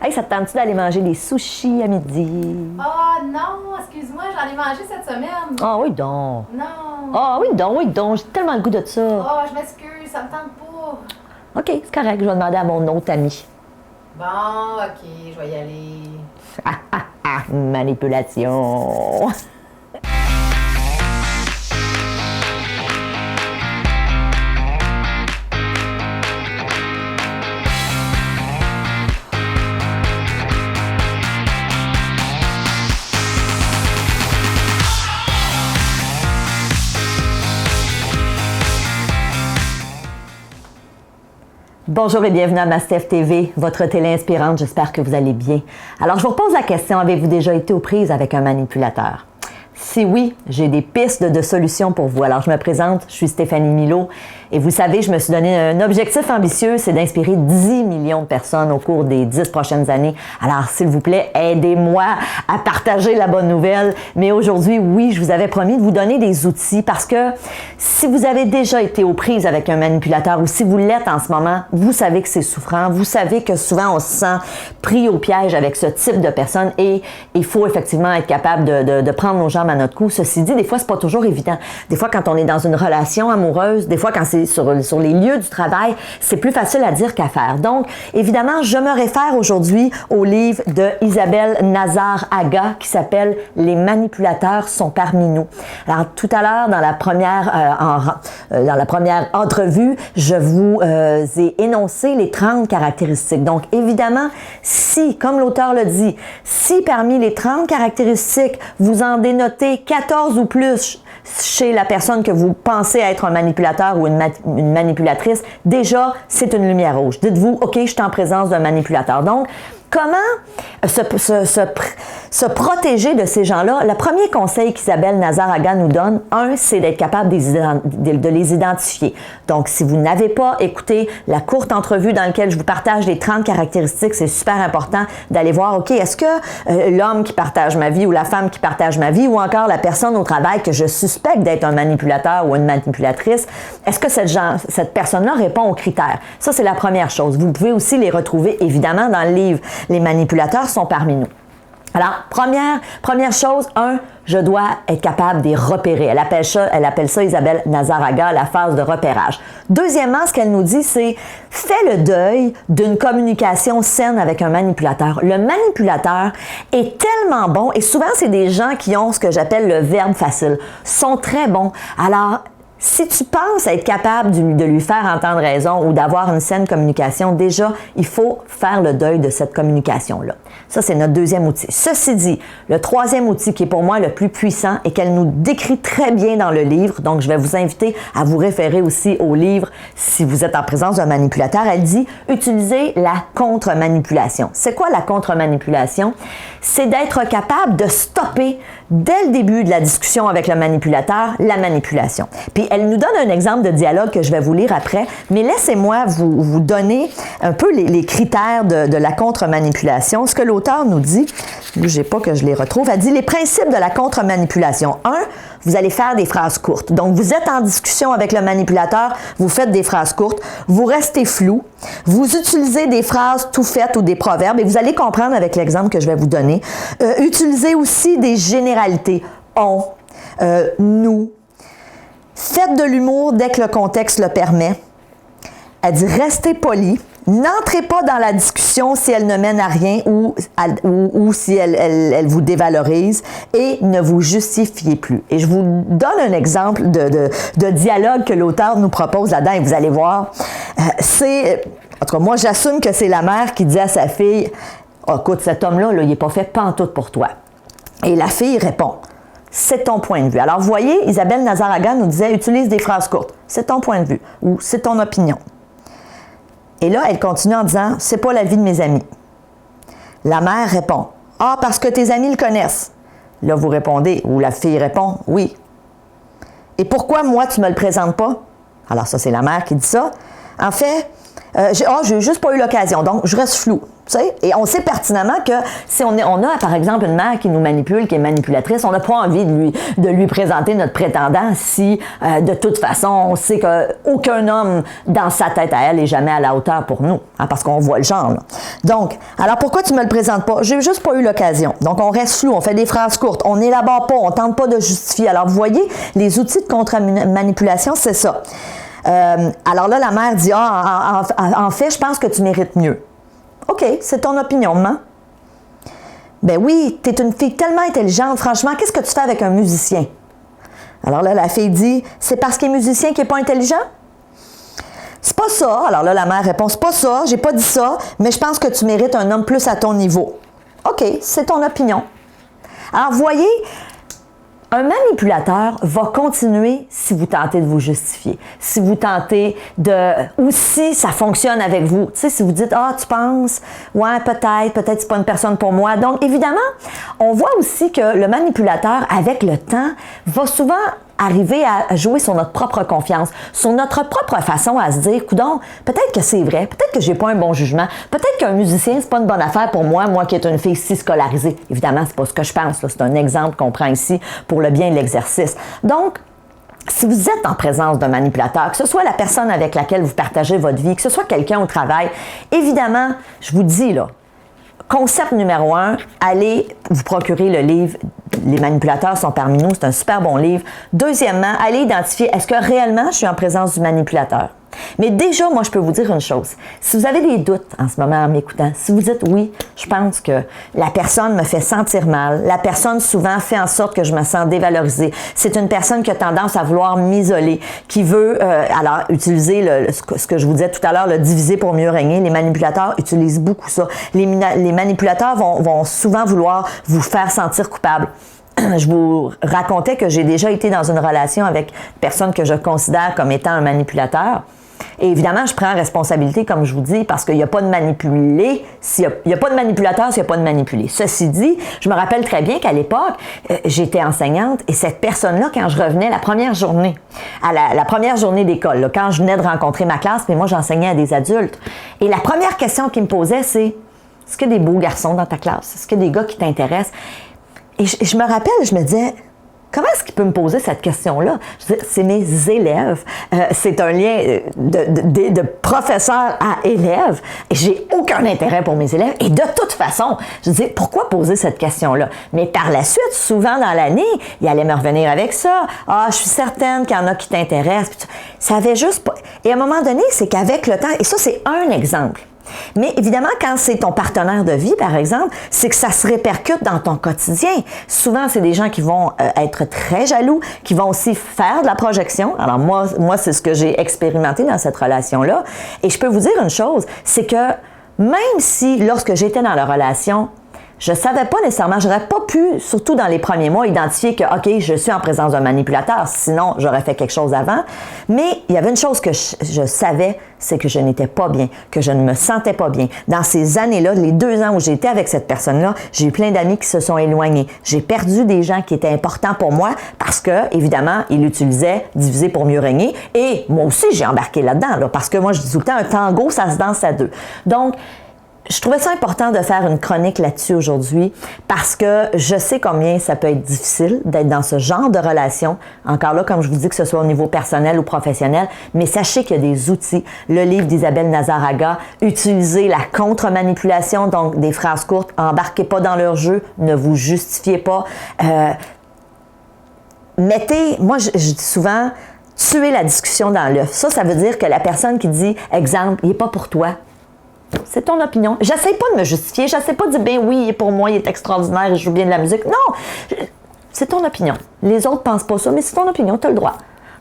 Hey, ça te tente-tu d'aller manger des sushis à midi? Oh non, excuse-moi, j'en ai mangé cette semaine. Ah oui donc. Non. Ah oui donc, j'ai tellement le goût de ça. Oh, je m'excuse, ça me tente pas. OK, c'est correct, je vais demander à mon autre ami. Bon, ok, je vais y aller. Manipulation. Bonjour et bienvenue à Mastef TV, votre télé inspirante. J'espère que vous allez bien. Alors, je vous pose la question, avez-vous déjà été aux prises avec un manipulateur? Si oui, j'ai des pistes de solutions pour vous. Alors, je me présente, je suis Stéphanie Milot et vous savez, je me suis donné un objectif ambitieux, c'est d'inspirer 10 millions de personnes au cours des 10 prochaines années. Alors, s'il vous plaît, aidez-moi à partager la bonne nouvelle. Mais aujourd'hui, oui, je vous avais promis de vous donner des outils parce que si vous avez déjà été aux prises avec un manipulateur ou si vous l'êtes en ce moment, vous savez que c'est souffrant. Vous savez que souvent, on se sent pris au piège avec ce type de personnes et il faut effectivement être capable de prendre nos jambes à notre cou. Ceci dit, des fois, c'est pas toujours évident. Des fois, quand on est dans une relation amoureuse, des fois, quand c'est sur les lieux du travail, c'est plus facile à dire qu'à faire. Donc, évidemment, je me réfère aujourd'hui au livre de Isabelle Nazar-Aga qui s'appelle « Les manipulateurs sont parmi nous ». Alors, tout à l'heure, dans la première entrevue, je vous ai énoncé les 30 caractéristiques. Donc, évidemment, si, comme l'auteur le dit, si parmi les 30 caractéristiques, vous en dénotez 14 ou plus chez la personne que vous pensez être un manipulateur ou une manipulatrice, déjà, c'est une lumière rouge. Dites-vous, OK, je suis en présence d'un manipulateur. Donc, comment se protéger de ces gens-là? Le premier conseil qu'Isabelle Nazar-Aga nous donne, c'est d'être capable de les identifier. Donc, si vous n'avez pas écouté la courte entrevue dans laquelle je vous partage les 30 caractéristiques, c'est super important d'aller voir, OK, est-ce que l'homme qui partage ma vie ou la femme qui partage ma vie ou encore la personne au travail que je suspecte d'être un manipulateur ou une manipulatrice, est-ce que cette personne-là répond aux critères? Ça, c'est la première chose. Vous pouvez aussi les retrouver, évidemment, dans le livre. Les manipulateurs sont parmi nous. Alors, première chose, je dois être capable de les repérer. Elle appelle ça, Isabelle Nazar-Aga, la phase de repérage. Deuxièmement, ce qu'elle nous dit, c'est fais le deuil d'une communication saine avec un manipulateur. Le manipulateur est tellement bon, et souvent, c'est des gens qui ont ce que j'appelle le verbe facile, sont très bons. Alors, si tu penses être capable de lui faire entendre raison ou d'avoir une saine communication, déjà, il faut faire le deuil de cette communication-là. Ça, c'est notre deuxième outil. Ceci dit, le troisième outil qui est pour moi le plus puissant et qu'elle nous décrit très bien dans le livre, donc je vais vous inviter à vous référer aussi au livre si vous êtes en présence d'un manipulateur, elle dit « Utilisez la contre-manipulation ». C'est quoi la contre-manipulation? C'est d'être capable de stopper dès le début de la discussion avec le manipulateur, la manipulation. Puis elle nous donne un exemple de dialogue que je vais vous lire après, mais laissez-moi vous donner un peu les critères de la contre-manipulation. Ce que l'auteur nous dit, bougez pas que je les retrouve, elle dit les principes de la contre-manipulation. 1, vous allez faire des phrases courtes. Donc, vous êtes en discussion avec le manipulateur, vous faites des phrases courtes, vous restez flou, vous utilisez des phrases tout faites ou des proverbes, et vous allez comprendre avec l'exemple que je vais vous donner. Utilisez aussi des généralités. On, nous. Faites de l'humour dès que le contexte le permet. Elle dit restez poli. N'entrez pas dans la discussion si elle ne mène à rien ou si elle vous dévalorise et ne vous justifiez plus. Et je vous donne un exemple de dialogue que l'auteur nous propose là-dedans et vous allez voir. En tout cas, moi, j'assume que c'est la mère qui dit à sa fille « Oh, écoute, cet homme-là, il n'est pas fait pantoute pour toi. » Et la fille répond « C'est ton point de vue. » Alors, vous voyez, Isabelle Nazar-Aga nous disait « Utilise des phrases courtes. C'est ton point de vue. » ou « C'est ton opinion. » Et là, elle continue en disant « C'est pas l'avis de mes amis. » La mère répond « Ah, parce que tes amis le connaissent. » Là, vous répondez, ou la fille répond « Oui. » « Et pourquoi, moi, tu me le présentes pas? » Alors ça, c'est la mère qui dit ça. En fait, J'ai juste pas eu l'occasion, donc je reste flou. Tu sais? Et on sait pertinemment que si on a, par exemple, une mère qui nous manipule, qui est manipulatrice, on n'a pas envie de lui présenter notre prétendant si, de toute façon, on sait qu'aucun homme dans sa tête à elle n'est jamais à la hauteur pour nous, hein, parce qu'on voit le genre. Là. Donc, alors pourquoi tu me le présentes pas? J'ai juste pas eu l'occasion. Donc, on reste flou, on fait des phrases courtes, on n'élabore pas, on tente pas de justifier. Alors, vous voyez, les outils de contre-manipulation, c'est ça. Alors là, la mère dit, en fait, je pense que tu mérites mieux. OK, c'est ton opinion, maman. Ben oui, t'es une fille tellement intelligente, franchement, qu'est-ce que tu fais avec un musicien? Alors là, la fille dit, c'est parce qu'il est musicien qu'il n'est pas intelligent? C'est pas ça. Alors là, la mère répond, c'est pas ça, j'ai pas dit ça, mais je pense que tu mérites un homme plus à ton niveau. OK, c'est ton opinion. Alors, vous voyez, un manipulateur va continuer si vous tentez de vous justifier, si vous tentez ou si ça fonctionne avec vous. Tu sais, si vous dites, tu penses, ouais, peut-être c'est pas une personne pour moi. Donc, évidemment, on voit aussi que le manipulateur, avec le temps, va souvent arriver à jouer sur notre propre confiance, sur notre propre façon à se dire, coudonc, peut-être que c'est vrai, peut-être que j'ai pas un bon jugement, peut-être qu'un musicien, c'est pas une bonne affaire pour moi qui est une fille si scolarisée. Évidemment, c'est pas ce que je pense, là. C'est un exemple qu'on prend ici pour le bien de l'exercice. Donc, si vous êtes en présence d'un manipulateur, que ce soit la personne avec laquelle vous partagez votre vie, que ce soit quelqu'un au travail, évidemment, je vous dis, là, concept numéro 1, allez vous procurer le livre « Les manipulateurs sont parmi nous », c'est un super bon livre. Deuxièmement, allez identifier, est-ce que réellement je suis en présence du manipulateur? Mais déjà, moi, je peux vous dire une chose. Si vous avez des doutes en ce moment en m'écoutant, si vous dites oui, je pense que la personne me fait sentir mal, la personne souvent fait en sorte que je me sens dévalorisée, c'est une personne qui a tendance à vouloir m'isoler, qui veut, alors, utiliser ce que je vous disais tout à l'heure, le diviser pour mieux régner. Les manipulateurs utilisent beaucoup ça. Les manipulateurs vont souvent vouloir vous faire sentir coupable. Je vous racontais que j'ai déjà été dans une relation avec une personne que je considère comme étant un manipulateur. Et évidemment, je prends responsabilité, comme je vous dis, parce qu'il n'y a pas de manipulé, il n'y a pas de manipulateur s'il n'y a pas de manipulé. Ceci dit, je me rappelle très bien qu'à l'époque, j'étais enseignante et cette personne-là, quand je revenais la première journée, la première journée d'école, là, quand je venais de rencontrer ma classe, mais moi j'enseignais à des adultes, et la première question qu'il me posait, c'est « Est-ce qu'il y a des beaux garçons dans ta classe? Est-ce qu'il y a des gars qui t'intéressent? » Et je me rappelle, je me disais, comment est-ce qu'il peut me poser cette question-là? Je disais, c'est mes élèves. C'est un lien de professeur à élève. Et j'ai aucun intérêt pour mes élèves. Et de toute façon, je disais, pourquoi poser cette question-là? Mais par la suite, souvent dans l'année, il allait me revenir avec ça. Je suis certaine qu'il y en a qui t'intéressent. Ça avait juste pas... Et à un moment donné, c'est qu'avec le temps, et ça, c'est un exemple. Mais évidemment, quand c'est ton partenaire de vie, par exemple, c'est que ça se répercute dans ton quotidien. Souvent, c'est des gens qui vont être très jaloux, qui vont aussi faire de la projection. Alors moi, c'est ce que j'ai expérimenté dans cette relation-là. Et je peux vous dire une chose, c'est que même si, lorsque j'étais dans la relation, je ne savais pas nécessairement, je n'aurais pas pu, surtout dans les premiers mois, identifier que, OK, je suis en présence d'un manipulateur, sinon j'aurais fait quelque chose avant. Mais il y avait une chose que je savais, c'est que je n'étais pas bien, que je ne me sentais pas bien. Dans ces années-là, les 2 ans où j'étais avec cette personne-là, j'ai eu plein d'amis qui se sont éloignés. J'ai perdu des gens qui étaient importants pour moi parce que, évidemment, ils l'utilisaient diviser pour mieux régner. Et moi aussi, j'ai embarqué là-dedans, là, parce que moi, je dis tout le temps, un tango, ça se danse à 2. Donc, je trouvais ça important de faire une chronique là-dessus aujourd'hui parce que je sais combien ça peut être difficile d'être dans ce genre de relation. Encore là, comme je vous dis, que ce soit au niveau personnel ou professionnel, mais sachez qu'il y a des outils. Le livre d'Isabelle Nazaraga, utilisez la contre-manipulation, donc des phrases courtes, embarquez pas dans leur jeu, ne vous justifiez pas. Moi je dis souvent, tuez la discussion dans l'œuf. Ça veut dire que la personne qui dit, exemple, il n'est pas pour toi. C'est ton opinion. J'essaie pas de me justifier. J'essaie pas de dire, ben oui, il est pour moi, il est extraordinaire, il joue bien de la musique. Non! C'est ton opinion. Les autres pensent pas ça, mais c'est ton opinion, tu as le droit.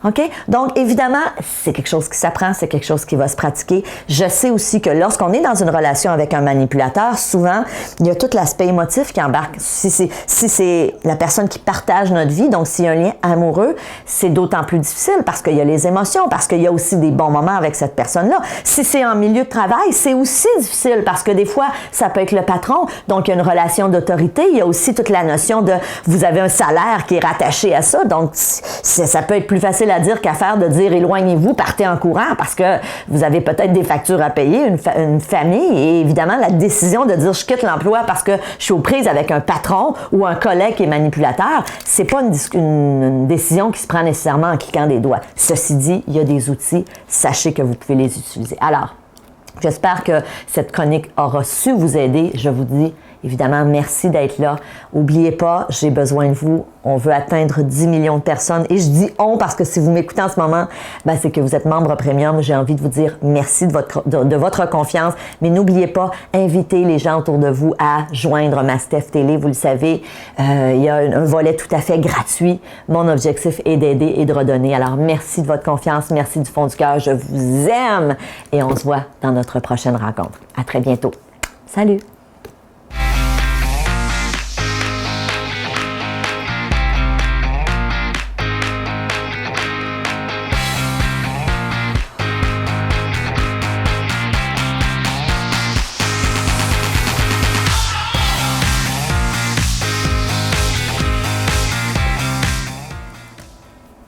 OK? Donc, évidemment, c'est quelque chose qui s'apprend, c'est quelque chose qui va se pratiquer. Je sais aussi que lorsqu'on est dans une relation avec un manipulateur, souvent, il y a tout l'aspect émotif qui embarque. Si c'est la personne qui partage notre vie, donc s'il y a un lien amoureux, c'est d'autant plus difficile parce qu'il y a les émotions, parce qu'il y a aussi des bons moments avec cette personne-là. Si c'est en milieu de travail, c'est aussi difficile parce que des fois, ça peut être le patron, donc il y a une relation d'autorité. Il y a aussi toute la notion de vous avez un salaire qui est rattaché à ça, donc ça peut être plus facile à dire qu'à faire de dire éloignez-vous, partez en courant parce que vous avez peut-être des factures à payer, une famille et évidemment la décision de dire je quitte l'emploi parce que je suis aux prises avec un patron ou un collègue qui est manipulateur, c'est pas une décision qui se prend nécessairement en cliquant des doigts. Ceci dit, il y a des outils, sachez que vous pouvez les utiliser. Alors, j'espère que cette chronique aura su vous aider. Je vous dis évidemment merci d'être là. N'oubliez pas, j'ai besoin de vous. On veut atteindre 10 millions de personnes. Et je dis on parce que si vous m'écoutez en ce moment, ben c'est que vous êtes membre premium. J'ai envie de vous dire merci de votre confiance. Mais n'oubliez pas, invitez les gens autour de vous à joindre Mastef Télé. Vous le savez, il y a un volet tout à fait gratuit. Mon objectif est d'aider et de redonner. Alors merci de votre confiance. Merci du fond du cœur. Je vous aime. Et on se voit dans notre prochaine rencontre. À très bientôt. Salut!